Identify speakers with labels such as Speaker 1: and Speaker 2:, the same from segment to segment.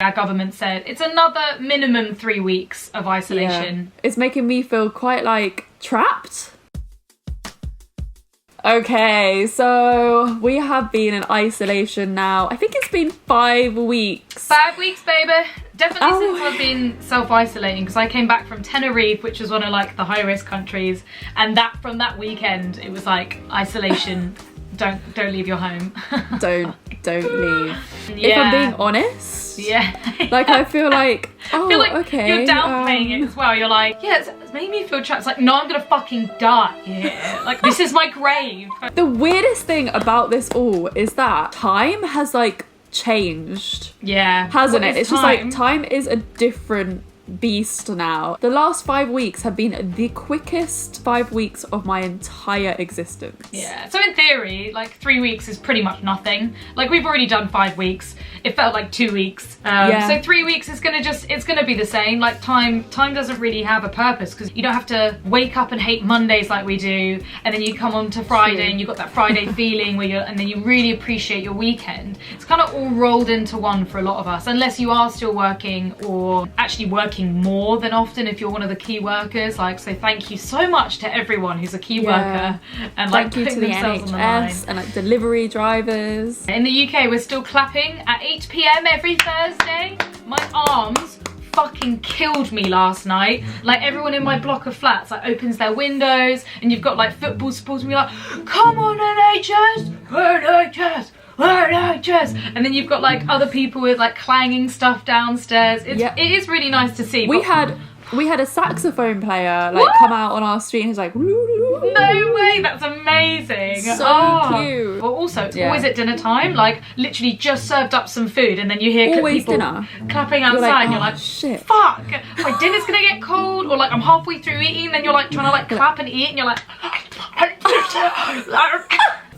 Speaker 1: our government said it's another minimum 3 weeks of isolation.
Speaker 2: Yeah. It's making me feel quite like trapped. Okay, so we have been in isolation now. I think it's been 5 weeks.
Speaker 1: 5 weeks, baby. Definitely since I've been self-isolating, because I came back from Tenerife, which was one of like the high-risk countries, and that from that weekend it was like isolation. Don't leave your home. don't leave. Yeah. If I'm being honest, like I feel like okay, you're downplaying it as well. You're like, yeah, it's made me feel trapped. It's like, no, I'm gonna fucking die here. Like, this is my grave.
Speaker 2: The weirdest thing about this all is that time has like changed.
Speaker 1: Yeah,
Speaker 2: hasn't it? It's just like time is a different beast now. The last 5 weeks have been the quickest 5 weeks of my entire existence.
Speaker 1: Yeah, so in theory, like 3 weeks is pretty much nothing. Like, we've already done 5 weeks. It felt like 2 weeks. So 3 weeks is gonna it's gonna be the same. Like, time doesn't really have a purpose, because you don't have to wake up and hate Mondays like we do, and then you come on to Friday and you've got that Friday feeling where and then you really appreciate your weekend. It's kind of all rolled into one for a lot of us, unless you are still working, or actually working more than often if you're one of the key workers. Like, so thank you so much to everyone who's a key worker, and like
Speaker 2: thank you to the NHS and like delivery drivers.
Speaker 1: In the UK, we're still clapping at 8 p.m. every Thursday. My arms fucking killed me last night. Like, everyone in my block of flats like opens their windows, and you've got like football supporters and be like, come on NHS, NHS, and then you've got like other people with like clanging stuff downstairs. It is really nice to see.
Speaker 2: We had a saxophone player like come out on our street and he's like,
Speaker 1: no way, that's amazing.
Speaker 2: So cute.
Speaker 1: Well, also it's always at dinner time, like literally just served up some food, and then you hear people clapping outside, and you're like,
Speaker 2: shit,
Speaker 1: fuck, my dinner's gonna get cold, or like I'm halfway through eating, then you're like trying to like clap and eat, and you're like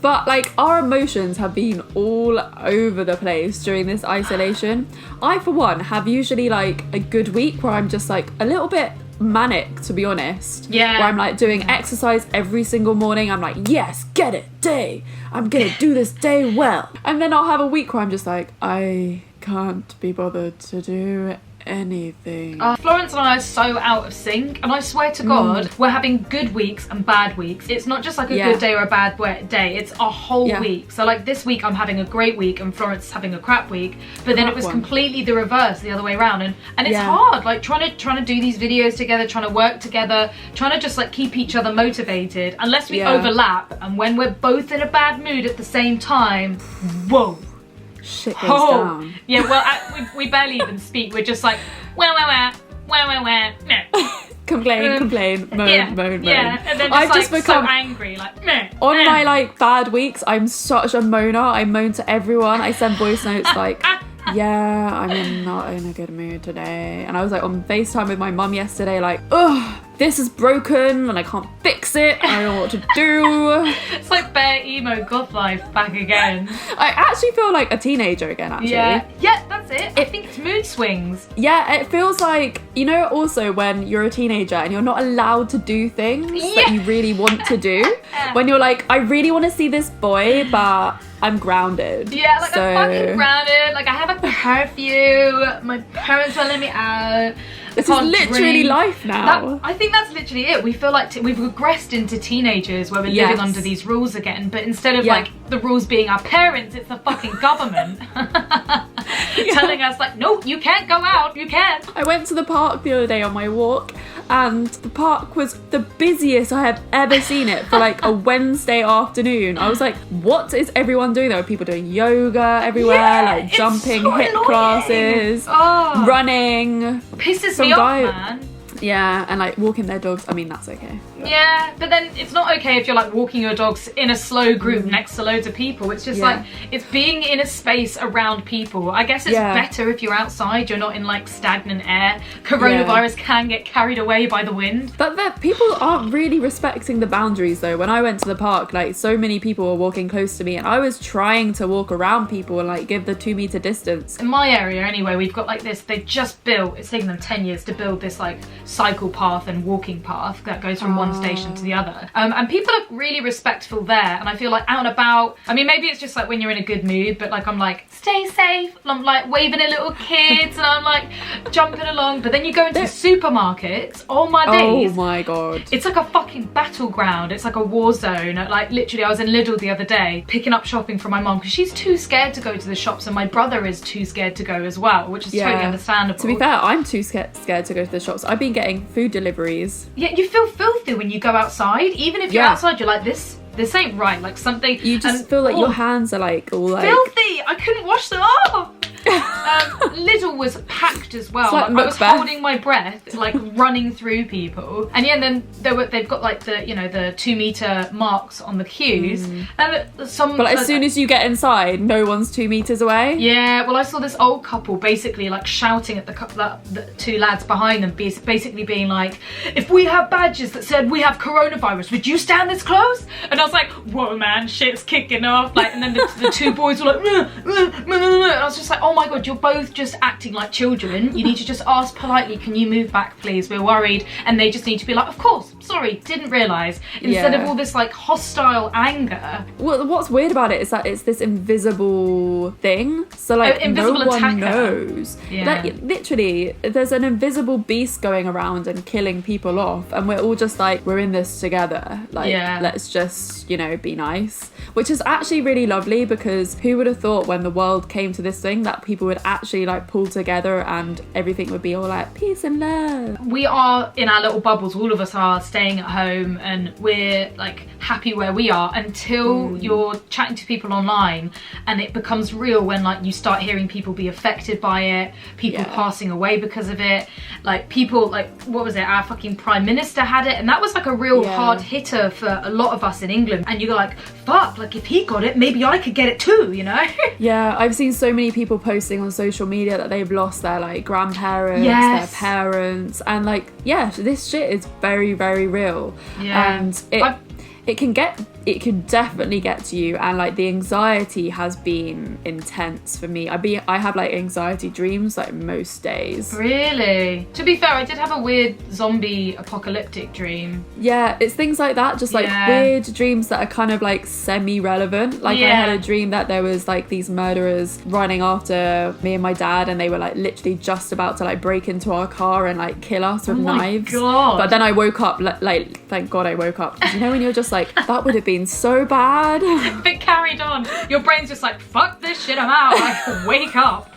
Speaker 2: But like, our emotions have been all over the place during this isolation. I, for one, have usually like a good week where I'm just like a little bit manic, to be honest.
Speaker 1: Yeah.
Speaker 2: Where I'm like doing exercise every single morning. I'm like, yes, get it, day. I'm gonna do this day well. And then I'll have a week where I'm just like, I can't be bothered to do anything.
Speaker 1: Florence and I are so out of sync, and I swear to God, we're having good weeks and bad weeks. It's not just like a good day or a bad day, it's a whole week. So like this week I'm having a great week and Florence is having a crap week, but then it was completely the reverse the other way around, and it's hard, like trying to do these videos together, trying to work together, trying to just like keep each other motivated, unless we overlap, and when we're both in a bad mood at the same time, whoa,
Speaker 2: shit goes down.
Speaker 1: Yeah, well, we barely even speak. We're just like, wah, no.
Speaker 2: complain, moan.
Speaker 1: Yeah, and then I've just become so angry, like, meh.
Speaker 2: On my like bad weeks, I'm such a moaner. I moan to everyone. I send voice notes like, yeah, I'm not in a good mood today. And I was like on FaceTime with my mum yesterday, like, ugh, this is broken and I can't fix it. I don't know what to do.
Speaker 1: It's like bare emo goth life back again.
Speaker 2: I actually feel like a teenager again, actually.
Speaker 1: Yeah, that's it. I think it's mood swings.
Speaker 2: Yeah, it feels like, you know, also when you're a teenager and you're not allowed to do things that you really want to do. When you're like, I really want to see this boy, but I'm grounded.
Speaker 1: Yeah, like I'm fucking grounded. Like I have a curfew. My parents won't let me out.
Speaker 2: This is literally life now.
Speaker 1: I think that's literally it. We feel like we've regressed into teenagers where we're living under these rules again. But instead of like the rules being our parents, it's the fucking government telling us like, no, you can't go out. You can't.
Speaker 2: I went to the park the other day on my walk, and the park was the busiest I have ever seen it for like a Wednesday afternoon. I was like, what is everyone doing? There were people doing yoga everywhere, like jumping, so hip classes, running.
Speaker 1: Pisses me off, man.
Speaker 2: Yeah, and like walking their dogs. I mean, that's okay.
Speaker 1: Yeah, but then it's not okay if you're like walking your dogs in a slow group next to loads of people. It's just like, it's being in a space around people. I guess it's better if you're outside, you're not in like stagnant air. Coronavirus can get carried away by the wind.
Speaker 2: But people aren't really respecting the boundaries though. When I went to the park, like so many people were walking close to me, and I was trying to walk around people and like give the 2 meter distance.
Speaker 1: In my area anyway, we've got like this, they just built, it's taken them 10 years to build this like cycle path and walking path that goes from one one station to the other. And people are really respectful there. And I feel like out and about, I mean, maybe it's just like when you're in a good mood, but like I'm like, stay safe. And I'm like waving at little kids and I'm like jumping along. But then you go into the supermarkets, oh my days.
Speaker 2: Oh my God.
Speaker 1: It's like a fucking battleground. It's like a war zone. Like literally, I was in Lidl the other day picking up shopping for my mom because she's too scared to go to the shops and my brother is too scared to go as well, which is totally understandable.
Speaker 2: To be fair, I'm too scared to go to the shops. I've been getting food deliveries.
Speaker 1: Yeah, you feel filthy when you go outside. Even if you're outside, you're like, this ain't right. Like something.
Speaker 2: You just feel like your hands are like all like
Speaker 1: filthy. I couldn't wash them off. Lidl was packed as well.
Speaker 2: Like
Speaker 1: I was holding my breath, like running through people. And and then they've got like the the 2 meter marks on the queues. And
Speaker 2: but as soon as you get inside, no one's 2 meters away.
Speaker 1: Yeah, well, I saw this old couple basically like shouting at the two lads behind them, basically being like, if we have badges that said we have coronavirus, would you stand this close? And I was like, whoa man, shit's kicking off. Like, and then the two boys were like, and I was just like, oh my God, you're both just acting like children. You need to just ask politely, can you move back please? We're worried. And they just need to be like, of course, sorry, didn't realise. Instead of all this like hostile anger.
Speaker 2: Well, what's weird about it is that it's this invisible thing. So like
Speaker 1: invisible
Speaker 2: no one
Speaker 1: attacker.
Speaker 2: knows. Like literally, there's an invisible beast going around and killing people off, and we're all just like, we're in this together. Like, let's just, be nice. Which is actually really lovely, because who would have thought when the world came to this thing that people would actually like pull together and everything would be all like peace and love.
Speaker 1: We are in our little bubbles, all of us are staying at home and we're like happy where we are until you're chatting to people online and it becomes real when like you start hearing people be affected by it, people passing away because of it, like people like, what was it, our fucking Prime Minister had it, and that was like a real hard hitter for a lot of us in England, and you go like, fuck, like if he got it, maybe I could get it too,
Speaker 2: Yeah, I've seen so many people posting on social media that they've lost their like grandparents, their parents, and like, this shit is very, very real. And it can definitely get to you, and like the anxiety has been intense for me. I have like anxiety dreams like most days.
Speaker 1: Really? To be fair, I did have a weird zombie apocalyptic dream.
Speaker 2: Yeah, it's things like that, just like weird dreams that are kind of like semi-relevant. Like I had a dream that there was like these murderers running after me and my dad, and they were like literally just about to like break into our car and like kill us with knives.
Speaker 1: God.
Speaker 2: But then I woke up, like thank God I woke up. When you're just like, that would have been so bad.
Speaker 1: But carried on. Your brain's just like, fuck this shit, I'm out. Like, wake up.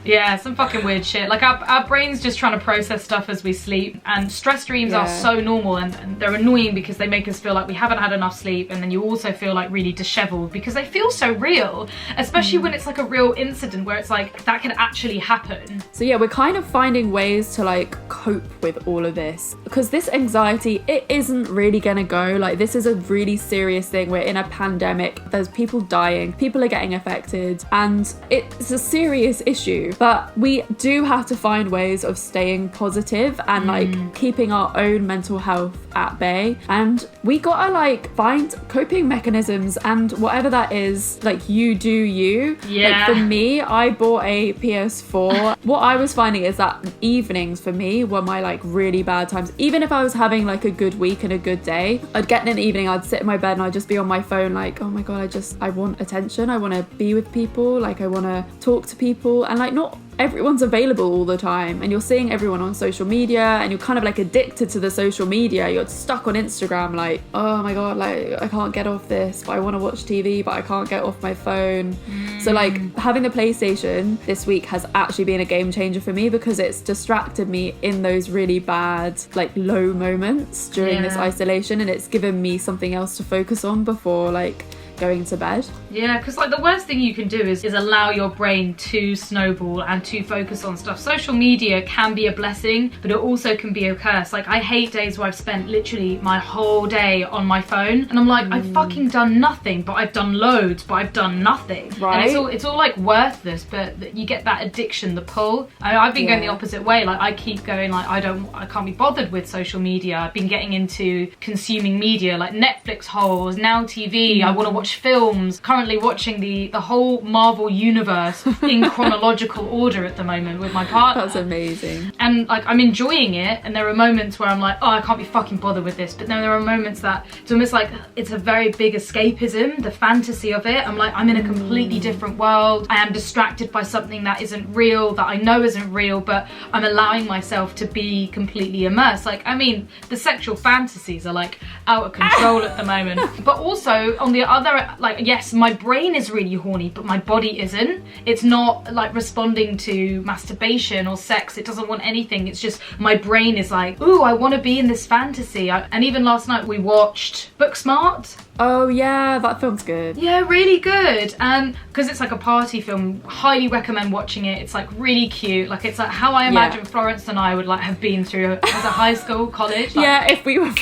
Speaker 1: Yeah, some fucking weird shit. Like our brain's just trying to process stuff as we sleep, and stress dreams are so normal, and they're annoying because they make us feel like we haven't had enough sleep, and then you also feel like really disheveled because they feel so real, especially when it's like a real incident where it's like that could actually happen.
Speaker 2: So yeah, we're kind of finding ways to like cope with all of this, because this anxiety, it isn't really gonna go. Like, this is a really serious thing. We're in a pandemic, there's people dying, people are getting affected, and it's a serious issue, but we do have to find ways of staying positive and like keeping our own mental health at bay, and we gotta like find coping mechanisms, and whatever that is, like, you do you. Like for me, I bought a PS4. What I was finding is that evenings for me were my like really bad times. Even if I was having like a good week and a good day, I'd get in an evening, I'd sit in my bed and I'd just be on my phone like, oh my God, I want attention, I want to be with people, like I want to talk to people, and like not everyone's available all the time, and you're seeing everyone on social media and you're kind of like addicted to the social media. You're stuck on Instagram like, oh my God, like I can't get off this, but I want to watch TV, but I can't get off my phone. So like having the PlayStation this week has actually been a game changer for me, because it's distracted me in those really bad like low moments during this isolation, and it's given me something else to focus on before like going to bed.
Speaker 1: Yeah, because like the worst thing you can do is allow your brain to snowball and to focus on stuff. Social media can be a blessing, but it also can be a curse. Like, I hate days where I've spent literally my whole day on my phone, and I'm like, I've fucking done nothing, but I've done loads, but I've done nothing.
Speaker 2: Right.
Speaker 1: And it's all like worthless, but you get that addiction, the pull. I've been going the opposite way. Like, I keep going like, I can't be bothered with social media. I've been getting into consuming media like Netflix holes, Now TV. I want to watch films. Can't currently watching the whole Marvel universe in chronological order at the moment with my partner.
Speaker 2: That's amazing.
Speaker 1: And like I'm enjoying it, and there are moments where I'm like, oh, I can't be fucking bothered with this. But then there are moments that it's almost like it's a very big escapism, the fantasy of it. I'm like, I'm in a completely different world. I am distracted by something that isn't real, that I know isn't real, but I'm allowing myself to be completely immersed. Like, I mean, the sexual fantasies are like out of control at the moment. But also on the other, like, yes, my brain is really horny, but my body isn't. It's not like responding to masturbation or sex. It doesn't want anything. It's just my brain is like, ooh, I want to be in this fantasy. And even last night we watched Booksmart.
Speaker 2: Oh yeah, that film's good.
Speaker 1: Yeah, really good. And because it's like a party film, highly recommend watching it. It's like really cute. Like it's like how I imagine Florence and I would like have been through as a high school, college. Like,
Speaker 2: yeah, if we were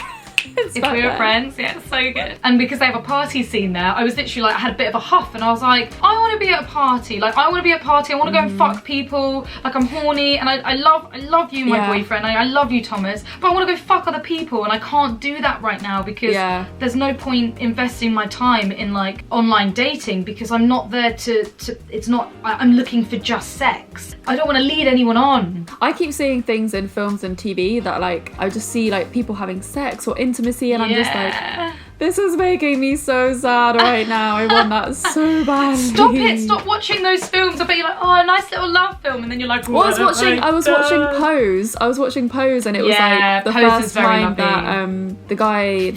Speaker 1: friends, yeah, it's so good. And because they have a party scene there, I was literally like, I had a bit of a huff, and I was like, I want to be at a party. Like, I want to be at a party. I want to go and fuck people. Like, I'm horny, and I love you, my boyfriend. I love you, Thomas. But I want to go fuck other people, and I can't do that right now because there's no point investing my time in like online dating because I'm not there to. It's not. I'm looking for just sex. I don't want to lead anyone on.
Speaker 2: I keep seeing things in films and TV that like I just see like people having sex or intimacy, and I'm just like, this is making me so sad right now. I want that so badly.
Speaker 1: Stop it! Stop watching those films. I bet you're like, oh, a nice little love film, and then you're like,
Speaker 2: well, I was watching Pose. And it was like the
Speaker 1: Pose
Speaker 2: first time that the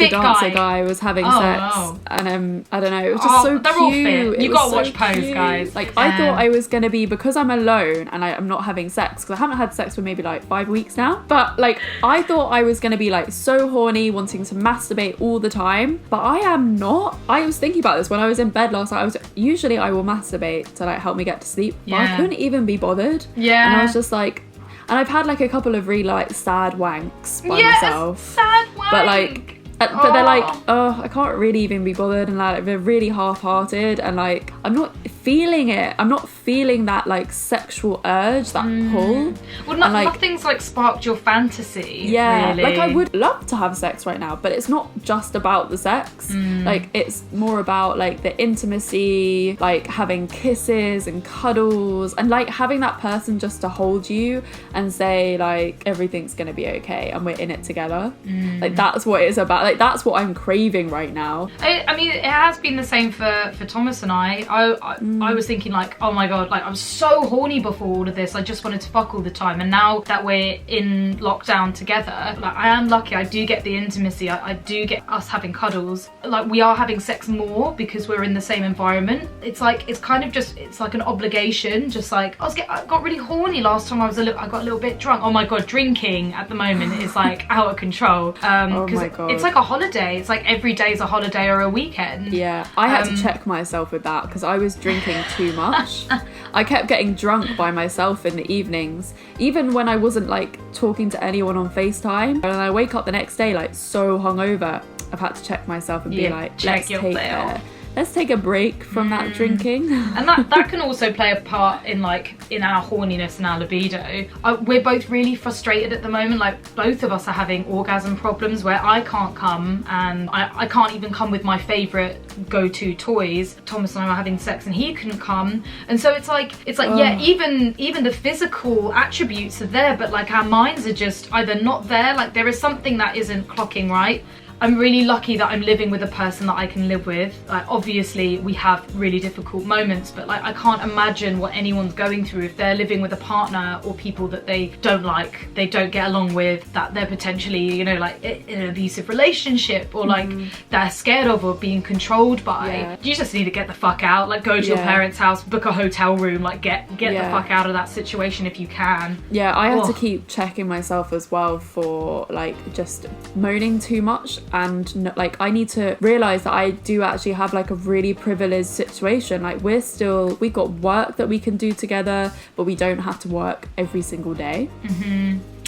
Speaker 2: dancer guy was having sex, and I don't know, it was just so
Speaker 1: they're
Speaker 2: cute.
Speaker 1: All fit. You gotta
Speaker 2: so
Speaker 1: watch Pose,
Speaker 2: cute.
Speaker 1: guys.
Speaker 2: Like I thought I was gonna be, because I'm alone and I'm not having sex, because I haven't had sex for maybe like 5 weeks now. But like I thought I was gonna be like so horny, wanting to masturbate all the time. But I am not. I was thinking about this when I was in bed last night. Usually I will masturbate to like help me get to sleep, but I couldn't even be bothered. Yeah. And I was just like, and I've had like a couple of really like sad wanks by myself.
Speaker 1: Sad wank.
Speaker 2: But like, but they're like, oh, I can't really even be bothered, and like they're really half-hearted, and like I'm not feeling it. I'm not feeling that like sexual urge, that pull.
Speaker 1: Well, nothing's like sparked your fantasy.
Speaker 2: Yeah,
Speaker 1: really.
Speaker 2: Like I would love to have sex right now, but it's not just about the sex. Like it's more about like the intimacy, like having kisses and cuddles, and like having that person just to hold you and say like everything's gonna be okay and we're in it together. Like that's what it's about. Like that's what I'm craving right now.
Speaker 1: I mean, it has been the same for Thomas and I. I was thinking like, oh my god, like I was so horny before all of this. I just wanted to fuck all the time. And now that we're in lockdown together, like I am lucky. I do get the intimacy. I do get us having cuddles. Like we are having sex more because we're in the same environment. It's like, it's kind of just, it's like an obligation. Just like I got really horny last time I got a little bit drunk. Oh my god, drinking at the moment is like out of control.
Speaker 2: Oh my god.
Speaker 1: It's like a holiday. It's like every day is a holiday or a weekend.
Speaker 2: Yeah, I had to check myself with that because I was drinking too much. I kept getting drunk by myself in the evenings, even when I wasn't like talking to anyone on FaceTime. And I wake up the next day like so hungover. I've had to check myself and be like, let's take a break from that drinking.
Speaker 1: And that can also play a part in like in our horniness and our libido. We're both really frustrated at the moment. Like both of us are having orgasm problems where I can't come, and I can't even come with my favourite go-to toys. Thomas and I were having sex and he couldn't come, and so it's like yeah, even the physical attributes are there, but like our minds are just either not there. Like there is something that isn't clocking right. I'm really lucky that I'm living with a person that I can live with. Like obviously we have really difficult moments, but like I can't imagine what anyone's going through if they're living with a partner or people that they don't like, they don't get along with, that they're potentially, you know, like in an abusive relationship, or like they're scared of or being controlled by. Yeah. You just need to get the fuck out, like go to your parents' house, book a hotel room, like get the fuck out of that situation if you can.
Speaker 2: Yeah, I had to keep checking myself as well for like just moaning too much. And like I need to realize that I do actually have like a really privileged situation. Like we've got work that we can do together, but we don't have to work every single day.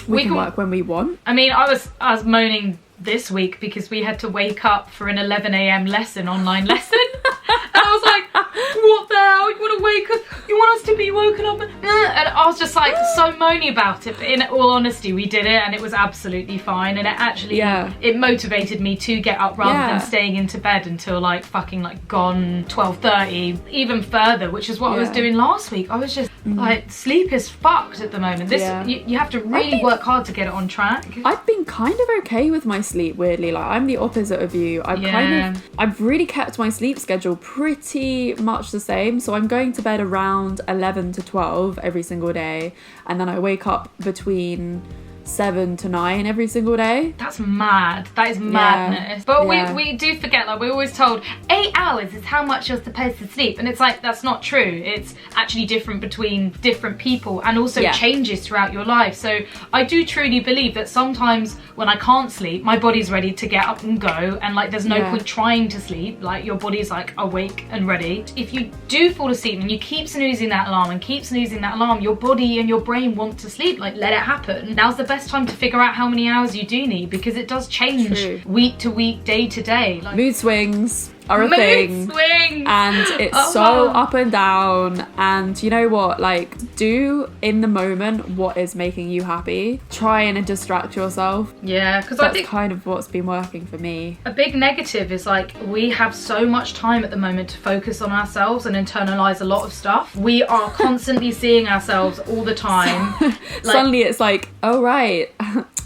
Speaker 2: We can work when we want.
Speaker 1: I mean, I was moaning this week because we had to wake up for an 11 a.m. lesson, online lesson. And I was like, what there. You want to wake up. You want us to be woken up. And I was just like so moany about it. But in all honesty, we did it and it was absolutely fine. And it actually, it motivated me to get up rather than staying into bed until like fucking like gone 12:30, even further, which is what I was doing last week. I was just like, sleep is fucked at the moment. This you have to really work hard to get it on track.
Speaker 2: I've been kind of okay with my sleep, weirdly. Like, I'm the opposite of you. I've really kept my sleep schedule pretty much the same. So I'm going to bed around 11 to 12 every single day, and then I wake up between 7 to 9 every single day.
Speaker 1: That's mad. That is madness. But we do forget, like, we're always told 8 hours is how much you're supposed to sleep, and it's like, that's not true. It's actually different between different people, and also changes throughout your life. So I do truly believe that sometimes when I can't sleep, my body's ready to get up and go, and like there's no point trying to sleep. Like, your body's like awake and ready. If you do fall asleep and you keep snoozing that alarm and keep snoozing that alarm, your body and your brain want to sleep. Like, let it happen. Now's the best time to figure out how many hours you do need, because it does change week to week, day to day. Like,
Speaker 2: mood swings are a thing. And it's so up and down. And you know what? Like, do in the moment what is making you happy. Try and distract yourself.
Speaker 1: Yeah, because
Speaker 2: I think kind of what's been working for me.
Speaker 1: A big negative is like, we have so much time at the moment to focus on ourselves and internalize a lot of stuff. We are constantly seeing ourselves all the time.
Speaker 2: Suddenly it's like, oh right,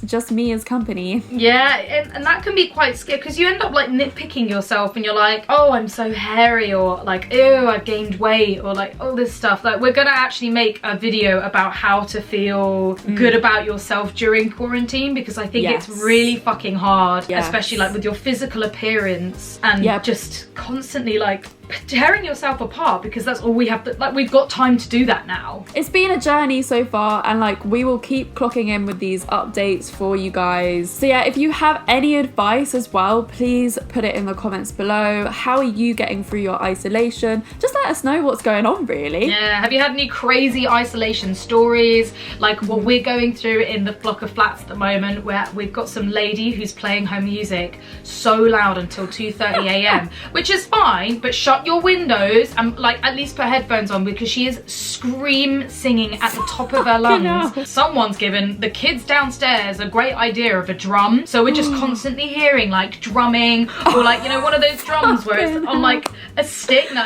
Speaker 2: just me as company.
Speaker 1: Yeah, and that can be quite scary, because you end up like nitpicking yourself, and you're like, oh, I'm so hairy, or like, ew, I've gained weight, or like all this stuff. Like, we're gonna actually make a video about how to feel good about yourself during quarantine, because I think it's really fucking hard, especially like with your physical appearance and just constantly like tearing yourself apart, because that's all we have to, like, we've got time to do that now.
Speaker 2: It's been a journey so far, and like, we will keep clocking in with these updates for you guys. So yeah, if you have any advice as well, please put it in the comments below. How are you getting through your isolation? Just let us know what's going on, really.
Speaker 1: Yeah, have you had any crazy isolation stories, like what we're going through in the block of flats at the moment, where we've got some lady who's playing her music so loud until 2:30 a.m. which is fine, but shut your windows and like at least put headphones on, because she is scream singing at the top of her lungs. Someone's given the kids downstairs a great idea of a drum, so we're just constantly hearing like drumming, or like, you know, one of those drums where it's on like a stick, and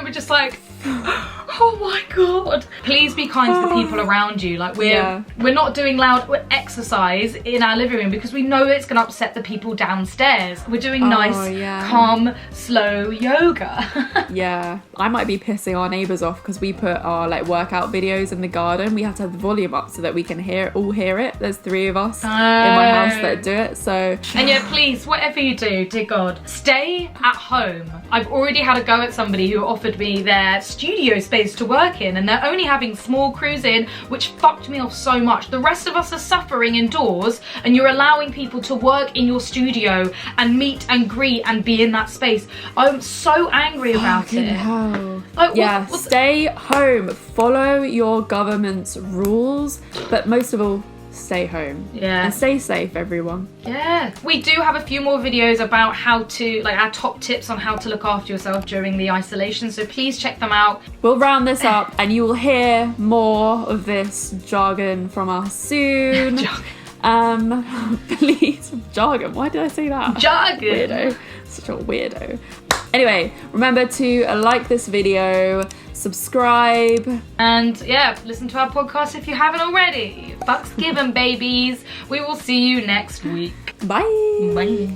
Speaker 1: we're just like, oh my god. Please be kind to the people around you. Like, we're not doing loud exercise in our living room because we know it's gonna upset the people downstairs. We're doing nice, calm, slow yoga.
Speaker 2: Yeah, I might be pissing our neighbours off because we put our like workout videos in the garden. We have to have the volume up so that we can all hear it. There's 3 of us in my house that do it, so. And
Speaker 1: yeah, please, whatever you do, dear God, stay at home. I've already had a go at somebody who offered me their studio space to work in, and they're only having small crews in, which fucked me off so much. The rest of us are suffering indoors, and you're allowing people to work in your studio and meet and greet and be in that space. I'm so angry about it.
Speaker 2: Like, stay home, follow your government's rules, but most of all, stay home.
Speaker 1: Yeah.
Speaker 2: And stay safe, everyone.
Speaker 1: Yeah. We do have a few more videos about how to, like, our top tips on how to look after yourself during the isolation, so please check them out.
Speaker 2: We'll round this up and you will hear more of this jargon from us soon. Please, jargon. Why did I say that?
Speaker 1: Jargon.
Speaker 2: Weirdo. Such a weirdo. Anyway, remember to like this video, subscribe,
Speaker 1: and yeah, listen to our podcast if you haven't already. Fucks given, babies. We will see you next week.
Speaker 2: Bye.
Speaker 1: Bye.